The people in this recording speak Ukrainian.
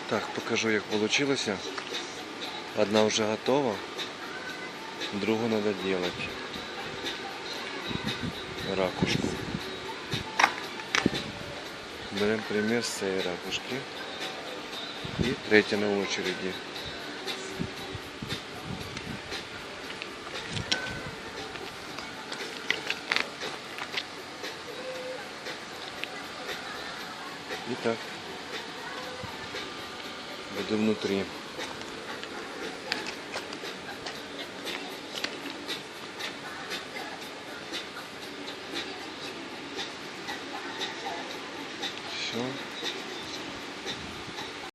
Так, покажу, як вийшло. Одна вже готова, другу треба робити. Ракушку. Беремо примір з цієї ракушки. І третя на очереді. І так, буде внутрі.